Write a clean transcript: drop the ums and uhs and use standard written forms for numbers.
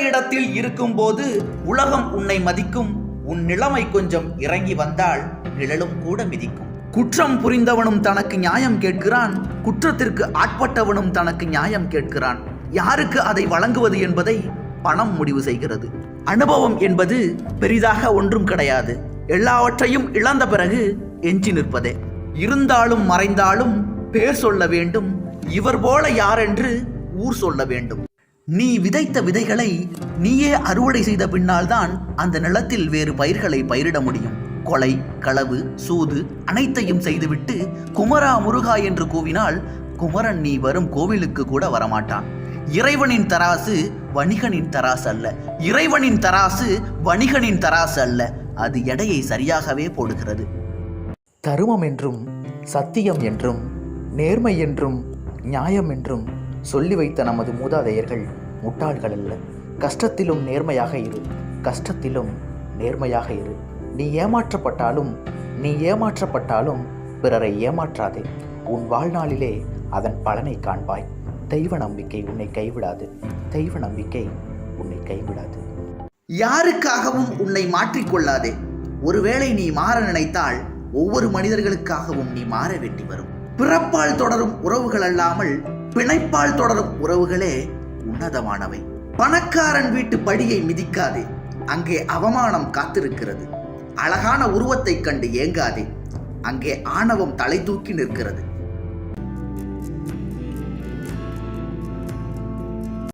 இடத்தில் இருக்கும்போது உலகம் உன்னை மதிக்கும். உன் நிலைமை கொஞ்சம் இறங்கி வந்தால் நிழலும் கூட மிதிக்கும். குற்றம் புரிந்தவனும் தனக்கு நியாயம் கேட்கிறான், குற்றத்திற்கு ஆட்பட்டவனும் தனக்கு நியாயம் கேட்கிறான். யாருக்கு அதை வழங்குவது என்பதை பணம் முடிவு செய்கிறது. அனுபவம் என்பது பெரிதாக ஒன்றும் கிடையாது. எல்லாவற்றையும் இழந்த பிறகு எஞ்சி நிற்பதே. இருந்தாலும் மறைந்தாலும் பேர் சொல்ல வேண்டும், இவர் போல யாரென்று ஊர் சொல்ல வேண்டும். நீ விதைத்த விதைகளை நீயே அறுவடை செய்த பின்னால்தான் அந்த நிலத்தில் வேறு பயிர்களை பயிரிட முடியும். கொலை, களவு, சூது அனைத்தையும் செய்துவிட்டு குமரா முருகா என்று கூவினால் குமரன் நீ வரும் கோவிலுக்கு கூட வரமாட்டான். இறைவனின் தராசு வணிகனின் தராசு அல்ல. இறைவனின் தராசு வணிகனின் தராசு அல்ல. அது எடையை சரியாகவே போடுகிறது. தருமம் என்றும் சத்தியம் என்றும் நேர்மை என்றும் நியாயம் என்றும் சொல்லி வைத்த நமது மூதாதையர்கள் முட்டாள்கள் அல்ல. கஷ்டத்திலும் நேர்மையாக இரு, கஷ்டத்திலும் நேர்மையாக இரு. நீ ஏமாற்றப்பட்டாலும் பிறரை ஏமாற்றாதே. உன் வாழ்நாளிலே அதன் பலனை காண்பாய். தெய்வ நம்பிக்கை உன்னை கைவிடாது. தெய்வ நம்பிக்கை உன்னை கைவிடாது. யாருக்காகவும் உன்னை மாற்றிக்கொள்ளாதே. ஒருவேளை நீ மாற நினைத்தால் ஒவ்வொரு மனிதர்களுக்காகவும் நீ மாற வேண்டி வரும். பிறப்பால் தொடரும் உறவுகள் அல்லாமல் பிணைப்பால் தொடரும் உறவுகளே உன்னதமானவை. பணக்காரன் வீட்டு படியை மிதிக்காதே, அங்கே அவமானம் காத்திருக்கிறது. அழகான உருவத்தை கண்டு ஏங்காதே, அங்கே ஆணவம் தலை தூக்கி நிற்கிறது.